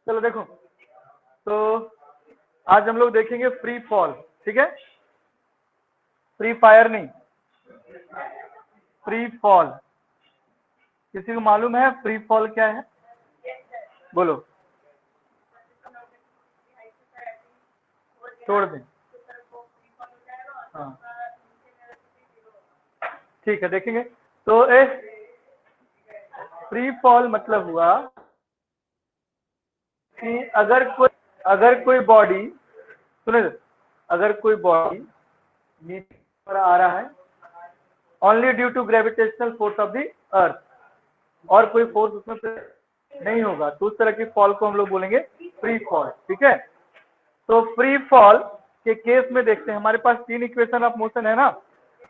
चलो देखो, तो आज हम लोग देखेंगे फ्री फॉल, ठीक है, फ्री फायर नहीं, फ्री फॉल। किसी को मालूम है फ्री फॉल क्या है? बोलो। छोड़ दें, हाँ ठीक है, देखेंगे। तो फ्री फॉल मतलब हुआ कि अगर कोई बॉडी, सुने, अगर कोई बॉडी नीचे पर आ रहा है only due to gravitational force of the earth, और कोई फोर्स उसमें नहीं होगा, तो उस तरह की फॉल को हम लोग बोलेंगे फ्री फॉल, ठीक है। तो फ्री फॉल के केस में देखते हैं, हमारे पास 3 इक्वेशन ऑफ मोशन है ना,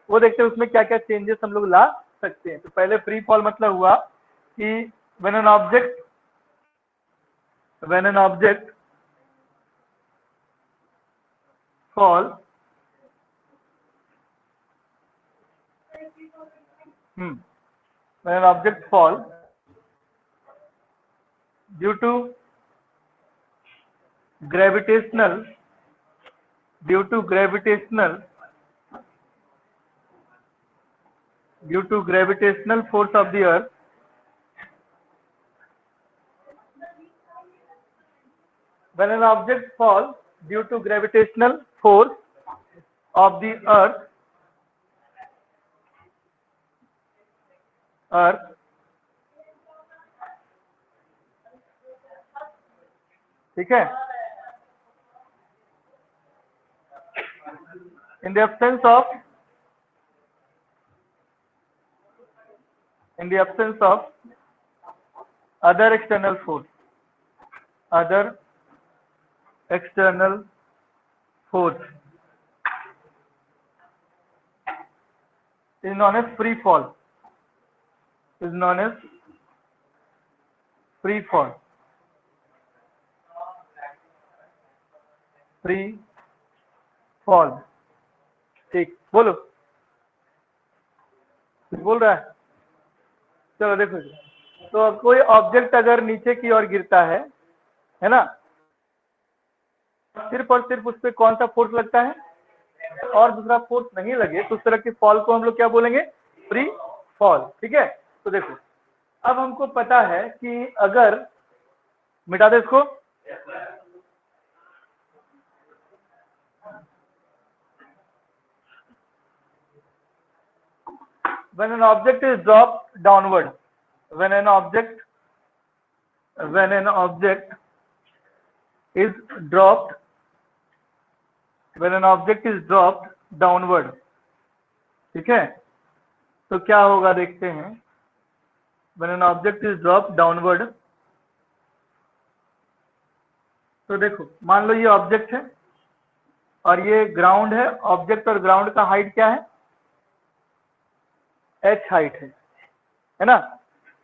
वो देखते हैं उसमें क्या क्या चेंजेस हम लोग ला सकते हैं। तो पहले फ्री फॉल मतलब हुआ कि when an object fall when an object fall due to gravitational force of the earth, when an object falls due to gravitational force of the earth, ठीक है, in the absence of other external force is known as free fall, free fall, ठीक, बोलो, बोल रहा है। चलो देखो, तो अब कोई ऑब्जेक्ट अगर नीचे की ओर गिरता है ना, सिर्फ और सिर्फ उस पर कौन सा फोर्स लगता है, और दूसरा फोर्स नहीं लगे, तो उस तरह की फॉल को हम लोग क्या बोलेंगे, फ्री फॉल, ठीक है। तो देखो, अब हमको पता है कि अगर, मिटा दे इसको, when an object is dropped downward, when an object is dropped downward, ठीक है, तो क्या होगा देखते हैं। when an object is dropped downward, तो देखो, मान लो ये ऑब्जेक्ट है और ये ग्राउंड है, ऑब्जेक्ट और ग्राउंड का हाइट क्या है, h हाइट है ना,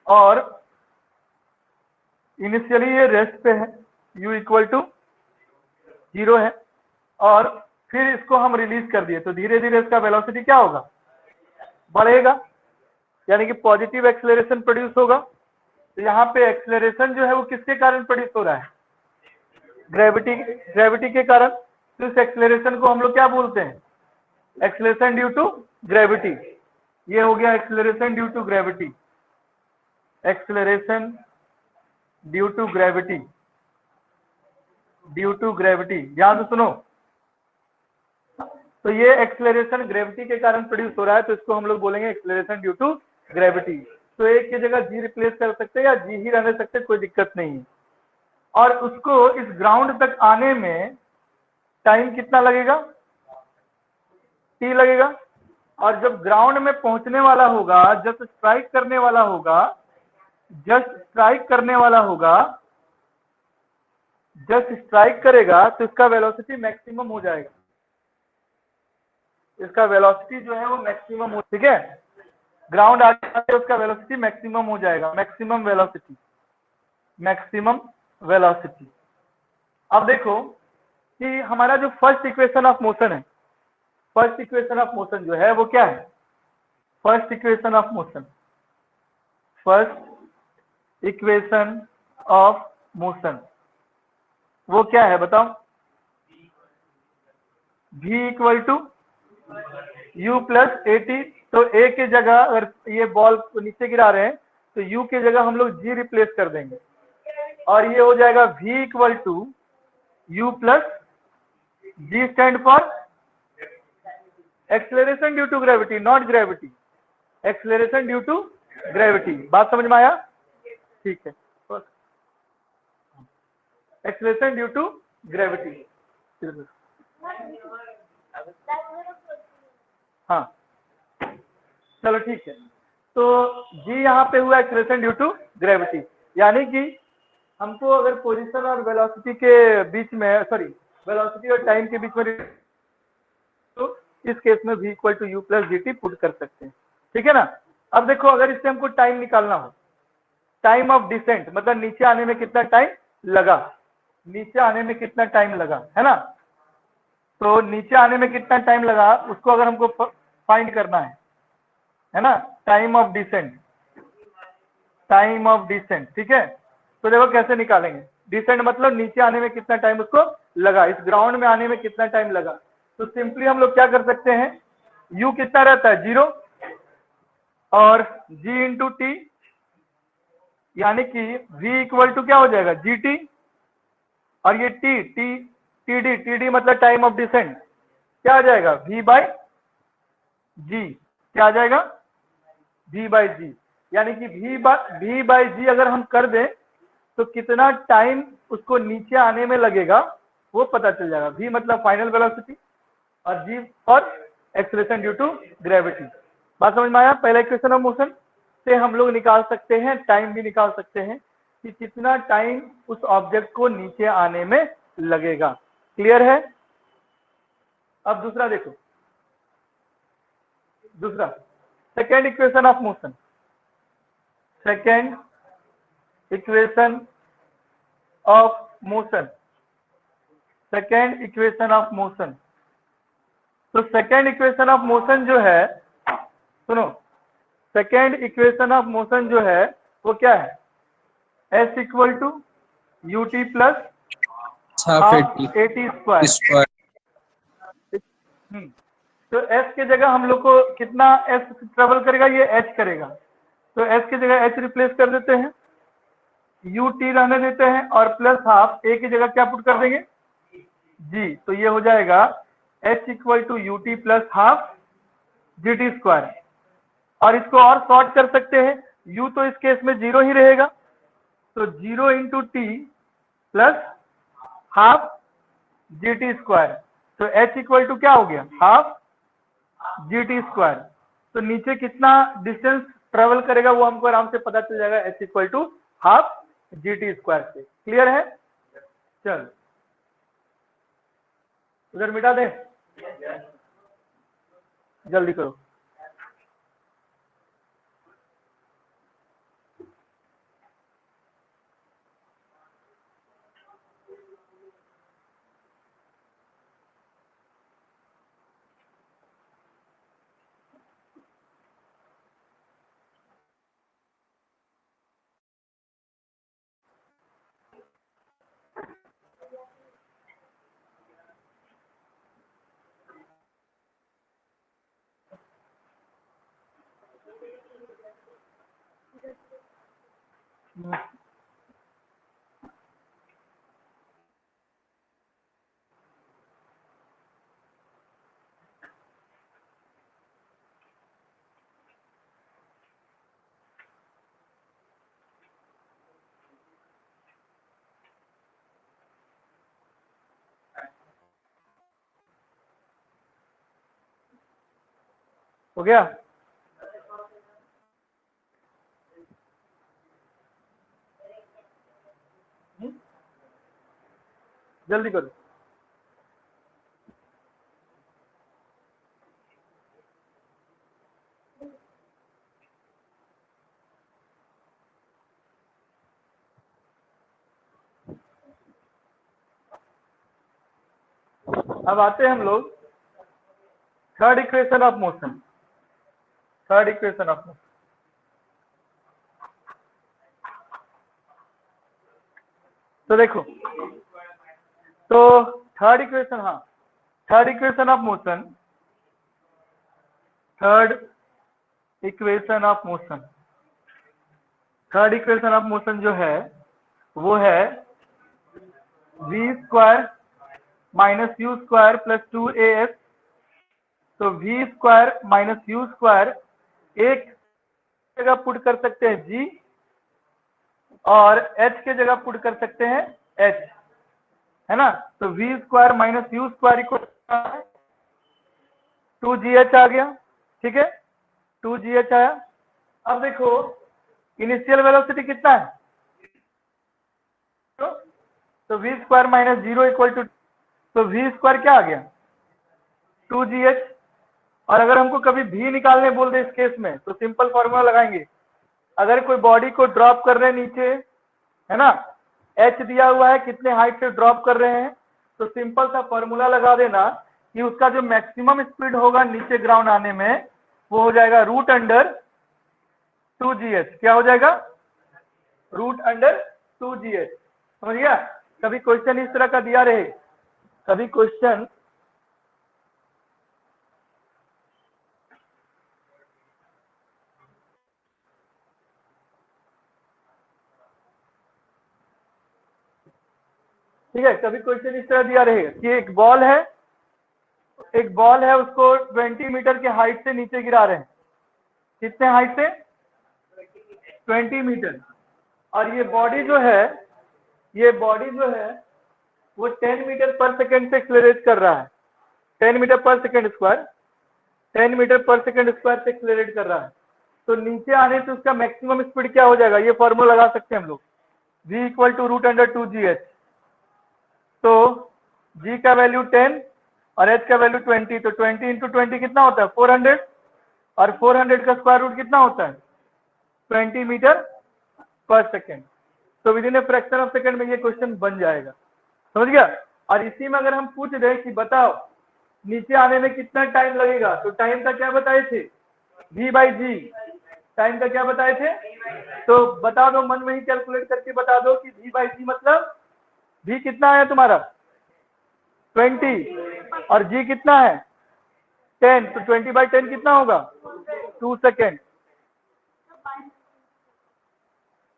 और इनिशियली ये रेस्ट पे है, u इक्वल टू 0 है, और फिर इसको हम रिलीज कर दिए, तो धीरे धीरे इसका वेलोसिटी क्या होगा, बढ़ेगा, यानी कि पॉजिटिव एक्सेलरेशन प्रोड्यूस होगा। तो यहाँ पे एक्सेलरेशन जो है वो किसके कारण प्रोड्यूस हो रहा है, ग्रेविटी के कारण। तो इस एक्सेलरेशन को हम लोग क्या बोलते हैं, एक्सेलरेशन ड्यू टू ग्रेविटी। ये हो गया एक्सेलरेशन ड्यू टू ग्रेविटी, ध्यान से सुनो। तो ये एक्सेलरेशन ग्रेविटी के कारण प्रोड्यूस हो रहा है, तो इसको हम लोग बोलेंगे एक्सेलरेशन ड्यू टू ग्रेविटी। तो एक की जगह जी रिप्लेस कर सकते हैं या जी ही रहने सकते, कोई दिक्कत नहीं है। और उसको इस ग्राउंड तक आने में टाइम कितना लगेगा, टी लगेगा, और जब ग्राउंड में पहुंचने वाला होगा, जस्ट स्ट्राइक करने वाला होगा, जस्ट स्ट्राइक करेगा, तो इसका वेलोसिटी मैक्सिमम हो जाएगा, इसका वेलोसिटी जो है वो मैक्सिमम हो, ठीक है, ग्राउंड आगे उसका वेलोसिटी मैक्सिमम हो जाएगा, मैक्सिमम वेलोसिटी। अब देखो कि हमारा जो फर्स्ट इक्वेशन ऑफ मोशन है, फर्स्ट इक्वेशन ऑफ मोशन जो है वो क्या है, फर्स्ट इक्वेशन ऑफ मोशन वो क्या है बताओ? v equal to u plus a t. तो a की जगह अगर ये बॉल को नीचे गिरा रहे हैं तो u की जगह हम लोग g रिप्लेस कर देंगे और ये हो जाएगा v equal to u plus g stand for acceleration due to gravity, not gravity, acceleration due to gravity. बात समझ में आया? ठीक है, एक्सेलरेशन ड्यू टू ग्रेविटी। हाँ चलो ठीक है। तो जी यहाँ पे हुआ एक्सेलरेशन ड्यू टू ग्रेविटी, यानी कि हमको अगर पोजीशन और वेलोसिटी के बीच में, सॉरी वेलोसिटी और टाइम के बीच में, तो इस केस में v equal to u plus g t put कर सकते हैं। ठीक है ना? अब देखो अगर इससे हमको टाइम निकालना हो, टाइम ऑफ डिसेंट मतलब नीचे आने में कितना टाइम लगा, नीचे आने में कितना टाइम लगा, है ना? तो नीचे आने में कितना टाइम लगा उसको अगर हमको फाइंड करना है ना, time of descent, time of descent. ठीक है, तो देखो कैसे निकालेंगे। डिसेंट मतलब नीचे आने में कितना टाइम उसको लगा, इस ग्राउंड में आने में कितना टाइम लगा। तो सिंपली हम लोग क्या कर सकते हैं, u कितना रहता है 0 और g इंटू टी, यानी कि v इक्वल टू क्या हो जाएगा जी टी, और ये टी डी मतलब टाइम ऑफ डिसेंट, क्या आ जाएगा v बाई जी, क्या आ जाएगा v बाई जी, यानी कि v बाई जी अगर हम कर दें तो कितना टाइम उसको नीचे आने में लगेगा वो पता चल जाएगा। v मतलब फाइनल वेलोसिटी और g for acceleration due to gravity. बात समझ में आया? पहला इक्वेशन ऑफ मोशन से हम लोग निकाल सकते हैं, टाइम भी निकाल सकते हैं कि कितना टाइम उस ऑब्जेक्ट को नीचे आने में लगेगा। क्लियर है? अब दूसरा देखो, दूसरा second equation of motion, second equation of motion, second equation of motion. तो सेकेंड इक्वेशन ऑफ मोशन जो है, सुनो, सेकेंड इक्वेशन ऑफ मोशन जो है वो क्या है, s equal to u t plus half a t square. तो s की जगह हम लोग को कितना s ट्रेवल करेगा, ये h करेगा, तो s की जगह h रिप्लेस कर देते हैं, यू टी रहने देते हैं और प्लस हाफ a की जगह क्या पुट कर देंगे g। तो ये हो जाएगा h equal to u t plus half g t square. और इसको और शॉर्ट कर सकते हैं, u तो इस केस में 0 ही रहेगा, तो 0 into T plus half g t square. तो h इक्वल टू क्या हो गया हाफ जी टी स्क्वायर। तो नीचे कितना डिस्टेंस ट्रेवल करेगा वो हमको आराम से पता चल जाएगा, h equal to half g t square से। क्लियर है? चल उधर मिटा दे, जल्दी करो। हो गया? जल्दी करो। अब आते हैं हम लोग third equation of motion, third equation of motion. तो देखो तो थर्ड इक्वेशन, हाँ third equation of motion, third equation of motion, third equation of motion जो है वो है v square minus u square plus 2as। तो v square minus u square एक जगह पुट कर सकते हैं g, और h के जगह पुट कर सकते हैं h, है ना। तो v square minus u square equal 2gh आ गया, ठीक है 2gh आया। अब देखो इनिशियल वेलोसिटी कितना है, तो v square minus 0 equal to, तो v स्क्वायर क्या आ गया 2gh। और अगर हमको कभी v निकालने बोल दे इस केस में तो सिंपल फॉर्मूला लगाएंगे। अगर कोई बॉडी को ड्रॉप कर रहे हैं नीचे, है ना, h दिया हुआ है कितने हाइट से ड्रॉप कर रहे हैं, तो सिंपल सा फॉर्मूला लगा देना कि उसका जो मैक्सिमम स्पीड होगा नीचे ग्राउंड आने में वो हो जाएगा रूट अंडर 2gh। क्या हो जाएगा, रूट अंडर 2gh। समझ गया। कभी क्वेश्चन इस तरह का दिया रहे, कभी क्वेश्चन ठीक है, कभी क्वेश्चन इस तरह दिया रहे कि एक बॉल है, एक बॉल है उसको 20 मीटर के हाइट से नीचे गिरा रहे हैं, कितने हाइट से 20 मीटर, और ये बॉडी जो है, ये बॉडी जो है वो 10 मीटर पर सेकेंड से एक्सेलरेट कर रहा है, 10 मीटर पर सेकेंड स्क्वायर, 10 मीटर पर सेकेंड स्क्वायर से एक्सेलरेट कर रहा है। तो नीचे आने से उसका मैक्सिमम स्पीड क्या हो जाएगा, ये फॉर्मूला लगा सकते हैं हम लोग, v equal to root under 2gh। तो g का वैल्यू 10 और h का वैल्यू 20, तो 20 इंटू 20 कितना होता है 400, और 400 का स्क्वायर रूट कितना होता है 20 मीटर पर सेकेंड। तो with in a fraction of second में ये क्वेश्चन बन जाएगा, समझ गया। और इसी में अगर हम पूछ रहे कि बताओ नीचे आने में कितना टाइम लगेगा, तो टाइम का क्या बताए थे v बाई जी, टाइम का क्या बताए थे, तो बता दो मन में ही कैलकुलेट करके बता दो कि v बाई जी मतलब v कितना है तुम्हारा 20 और g कितना है 10, तो 20 बाई 10 कितना होगा 2 सेकेंड,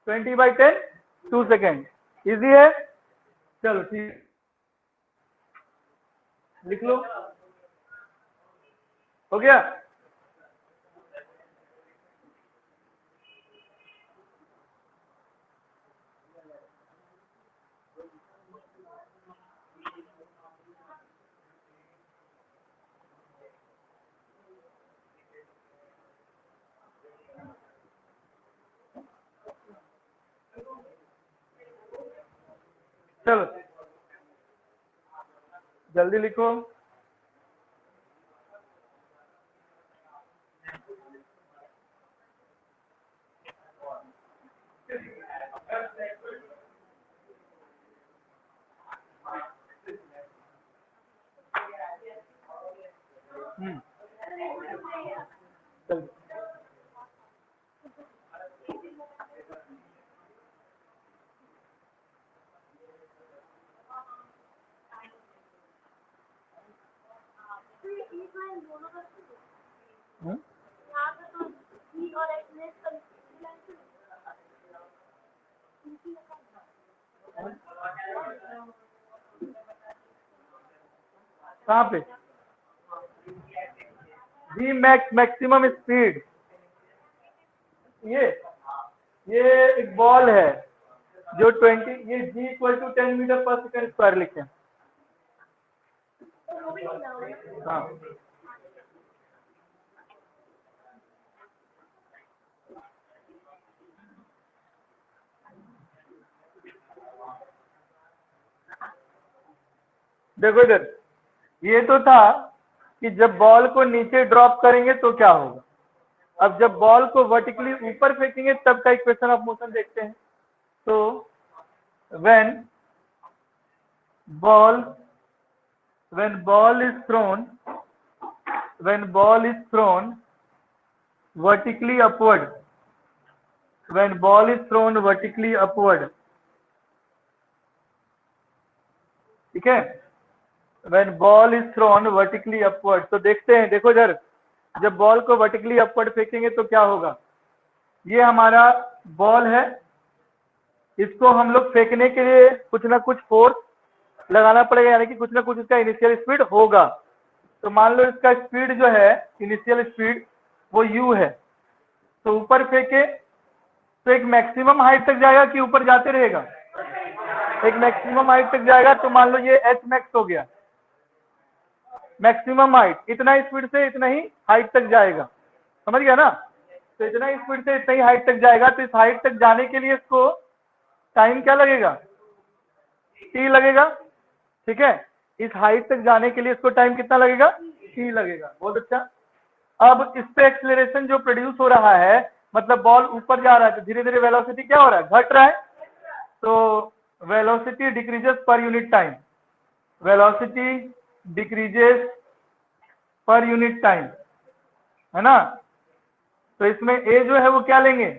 20 बाई 10 2 सेकेंड। इजी है, चलो ठीक लिख लो, हो गया। चलो जल्दी लिखो। चलो कहाँ पे v मैक्स मैक्सिमम स्पीड, ये एक बॉल है जो 20, ये g इक्वल टू 10 मीटर पर सेकेंड स्क्वायर लिखे। हाँ देखो इधर, ये तो था कि जब बॉल को नीचे ड्रॉप करेंगे तो क्या होगा, अब जब बॉल को वर्टिकली ऊपर फेंकेंगे तब का इक्वेशन ऑफ मोशन देखते हैं। तो when ball when ball is thrown when ball is thrown vertically upward, when ball is thrown vertically upward, ठीक ठीक है, when ball is thrown vertically upward, तो देखते हैं, देखो इधर, जब बॉल को वर्टिकली अपवर्ड फेंकेंगे तो क्या होगा, ये हमारा बॉल है, इसको हम लोग फेंकने के लिए कुछ ना कुछ फोर्स लगाना पड़ेगा, यानी कि कुछ ना कुछ इसका इनिशियल स्पीड होगा। तो मान लो इसका स्पीड जो है, इनिशियल स्पीड वो u है, तो ऊपर फेंके तो एक मैक्सिमम हाइट तक जाएगा कि ऊपर जाते रहेगा, एक मैक्सिमम हाइट तक जाएगा। तो मान लो ये h मैक्स हो गया, मैक्सिमम हाइट, इतना स्पीड से इतना ही हाइट तक जाएगा, समझ गया ना, तो इतना स्पीड से इतना ही हाइट तक जाएगा। तो इस हाइट तक जाने के लिए इसको टाइम क्या लगेगा, t लगेगा, ठीक है, इस हाइट तक जाने के लिए इसको टाइम कितना लगेगा, t लगेगा। बहुत अच्छा। अब इस पे एक्सेलरेशन जो प्रोड्यूस हो रहा है, मतलब बॉल ऊपर जा रहा है तो धीरे धीरे वेलोसिटी क्या हो रहा है, घट रहा है, तो velocity decreases per unit time, velocity decreases per unit time, है ना। तो इसमें a जो है वो क्या लेंगे,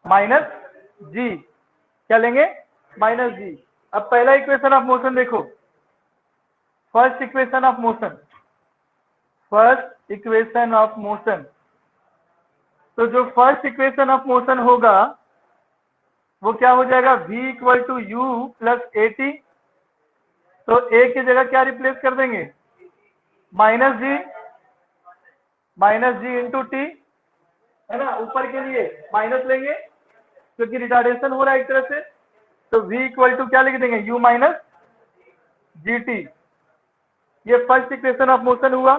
माइनस जी, क्या लेंगे, माइनस जी। अब पहला इक्वेशन ऑफ मोशन देखो, first equation of motion, first equation of motion, तो जो फर्स्ट इक्वेशन ऑफ मोशन होगा वो क्या हो जाएगा, v equal to u plus a t, तो a की जगह क्या रिप्लेस कर देंगे, माइनस जी इंटू टी, है ना, ऊपर के लिए माइनस लेंगे क्योंकि रिटार्डेशन हो रहा है एक तरह से, तो v इक्वल टू क्या लिख देंगे, u माइनस जी टी। ये फर्स्ट इक्वेशन ऑफ मोशन हुआ।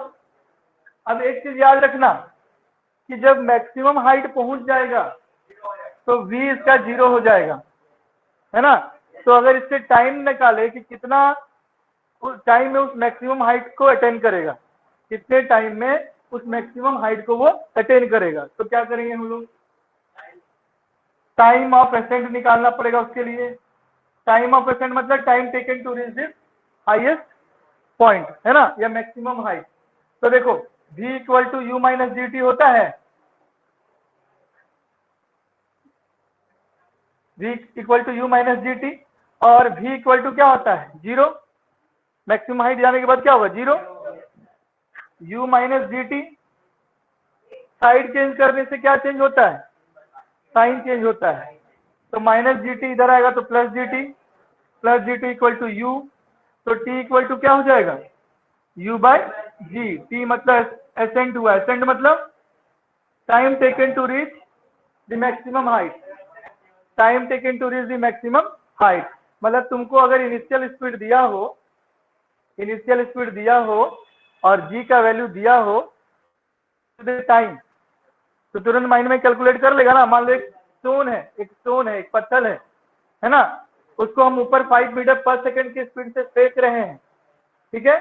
अब एक चीज याद रखना कि जब मैक्सिमम हाइट पहुंच जाएगा तो v इसका 0 हो जाएगा, है ना। तो अगर इससे टाइम निकाले कि कितना टाइम में उस मैक्सिमम हाइट को अटेन करेगा, कितने टाइम में उस मैक्सिमम हाइट को वो अटेन करेगा, तो क्या करेंगे हम लोग, टाइम ऑफ एसेंट निकालना पड़ेगा उसके लिए। टाइम ऑफ एसेंट मतलब time taken to reach this highest point, है ना, या मैक्सिमम हाइट। तो देखो v equal to u minus g t होता है, v equal to u minus g t, और v इक्वल टू क्या होता है, 0, मैक्सिमम हाइट जाने के बाद क्या होगा, 0, u minus g T, side change करने से क्या चेंज होता है, साइन चेंज होता है, तो माइनस जी टी इधर आएगा तो plus g t equal to u, तो t इक्वल टू क्या हो जाएगा, u बाय जी, t मतलब एसेंट हुआ, एसेंट मतलब time taken to reach the maximum height, time taken to reach the maximum height, मतलब तुमको अगर इनिशियल स्पीड दिया हो और g का वैल्यू दिया हो टाइम, तो तुरंत माइंड में कैलकुलेट कर लेगा ना। मान लो एक स्टोन है, एक पत्थर है ना, उसको हम ऊपर 5 मीटर पर सेकंड की स्पीड से फेंक रहे हैं, ठीक है,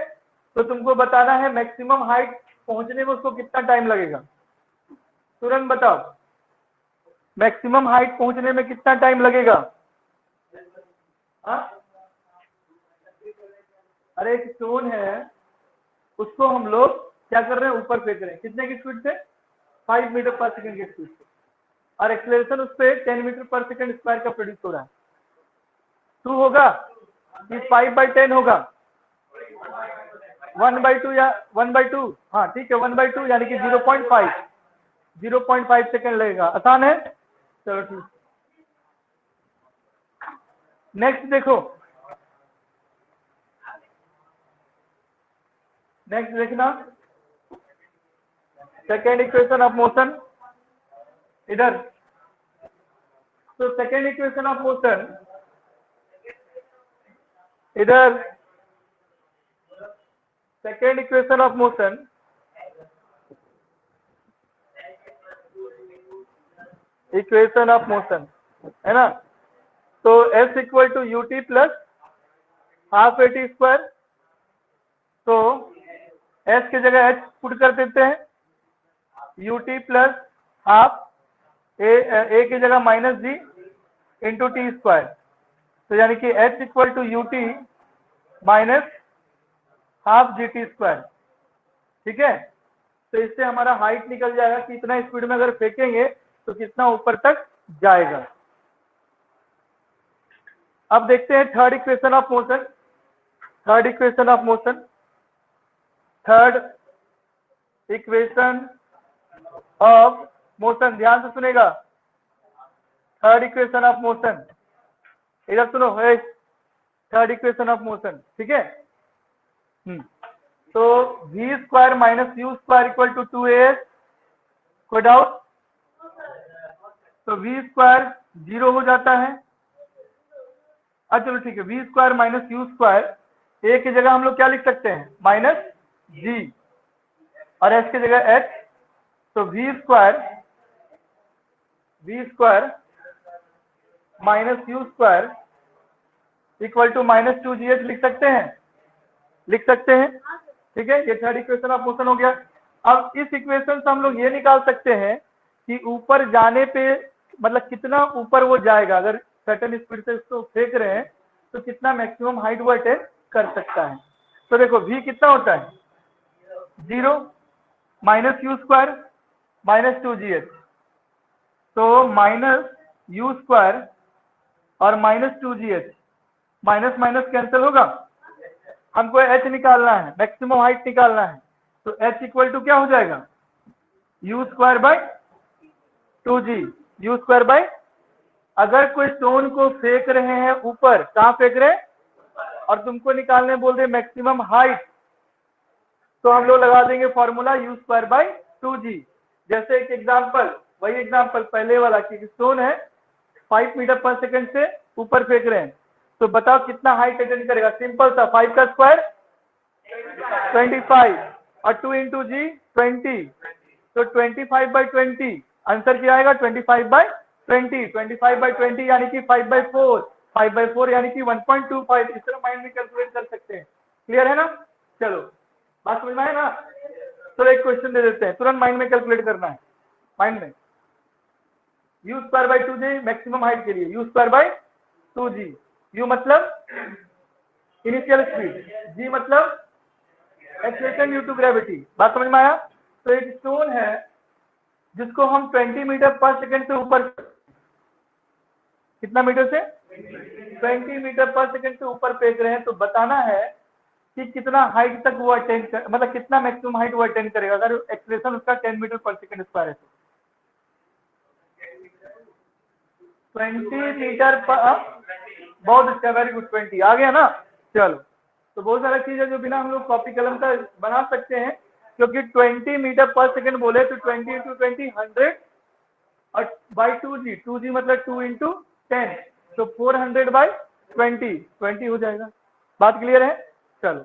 तो तुमको बताना है मैक्सिमम हाइट पहुंचने में उसको कितना टाइम लगेगा, तुरंत बताओ, मैक्सिमम हाइट पहुंचने में कितना टाइम लगेगा। हाँ, अरे एक स्टोन है, उसको हम लोग क्या कर रहे हैं, ऊपर फेंक रहे हैं, कितने की स्पीड से, 5 मीटर पर सेकंड की स्पीड से, और एक्सेलरेशन उस पर 10 मीटर पर सेकंड स्क्वायर का प्रोड्यूस हो रहा है। 2 होगा कि 5/10 होगा, 1/2 या 1/2, हाँ ठीक है 1/2, यानी कि 0.5 सेकंड लगेगा। आसान है, चलो ठीक। नेक्स्ट देखो, नेक्स्ट देखना, सेकेंड इक्वेशन ऑफ मोशन, इधर, तो सेकेंड इक्वेशन ऑफ मोशन इधर, second equation of motion, equation of motion, है ना, तो s equal to u t plus half a t square, तो s की जगह h पुट कर देते हैं, u t plus half a की जगह minus g into t square, तो यानी कि h equal to u t minus half g t square, ठीक है। तो इससे हमारा हाइट निकल जाएगा कि इतना स्पीड में अगर फेंकेंगे तो कितना ऊपर तक जाएगा। अब देखते हैं third equation of motion, third equation of motion, third equation of motion, ध्यान से सुनेगा, थर्ड इक्वेशन ऑफ मोशन, इधर सुनो, है थर्ड इक्वेशन ऑफ मोशन, ठीक है। तो v square minus u square equal to 2as, कोई डाउट? तो v स्क्वायर 0 हो जाता है। अच्छा चलो ठीक है, v square minus u square, a की जगह हम लोग क्या लिख सकते हैं, माइनस g, और s की जगह h, तो v square minus u square equal to minus 2gh लिख सकते हैं, लिख सकते हैं, ठीक है। ये थर्ड इक्वेशन ऑफ मोशन हो गया। अब इस इक्वेशन से हम लोग ये निकाल सकते हैं कि ऊपर जाने पे मतलब कितना ऊपर वो जाएगा, अगर सर्टेन स्पीड से इसको फेंक रहे हैं तो कितना मैक्सिमम हाइट वो अटेन कर सकता है। तो देखो v कितना होता है, 0 minus u square minus 2gh, तो माइनस यू स्क्वायर और minus 2gh, minus minus cancel होगा, हमको h निकालना है, मैक्सिमम हाइट निकालना है, तो h इक्वल टू क्या हो जाएगा, you square by 2g, you square by, अगर कोई स्टोन को फेंक रहे हैं ऊपर, कहाँ फेंक रहे हैं, और तुमको निकालने बोल रहे मैक्सिमम हाइट, तो हम लोग लगा देंगे formula you square by 2g। जैसे एक एग्जांपल, वही एग्जांपल पहले वाला कि स्टोन है 5 मीटर पर सेकंड से ऊपर फेंक रहे हैं, तो बताओ कितना हाइट अटेन करेगा, सिंपल था, 5 का स्क्वायर 25 और 2 इंटू जी 20, तो 25/20 आंसर क्या आएगा, 25/20, 25/20 यानी कि 5/4, 5/4 यानी कि 1.25, इस तरह माइंड में कैलकुलेट कर सकते हैं। क्लियर है ना? चलो बात समझ में आए ना? चलो एक क्वेश्चन दे देते हैं, तुरंत माइंड में कैलकुलेट करना है, माइंड में you square by 2g maximum height के लिए, you square by 2g, you मतलब इनिशियल स्पीड, जी मतलब एक्सेलरेशन ड्यू टू ग्रेविटी। बात समझ में आया? तो एक स्टोन है जिसको हम 20 मीटर पर सेकंड से ऊपर, कितना मीटर से, 20 मीटर पर सेकंड से ऊपर फेंक रहे हैं, तो बताना है कि कितना हाइट तक वो अटेन कर, मतलब कितना मैक्सिमम हाइट वो अटेन करेगा अगर एक्सेलरेशन उसका 10 मीटर पर सेकंड स्क्वायर है तो। 20 मीटर पर, बहुत अच्छा, वेरी गुड, 20 आ गया ना। चलो, तो बहुत सारा चीज है जो बिना हम लोग कॉपी कलम का बना सकते हैं, क्योंकि 20 मीटर पर सेकंड बोले तो 20 इंटू 20 100 और बाई 2g, 2g मतलब 2 इंटू 10, तो 400/20 हो जाएगा। बात क्लियर है? चलो।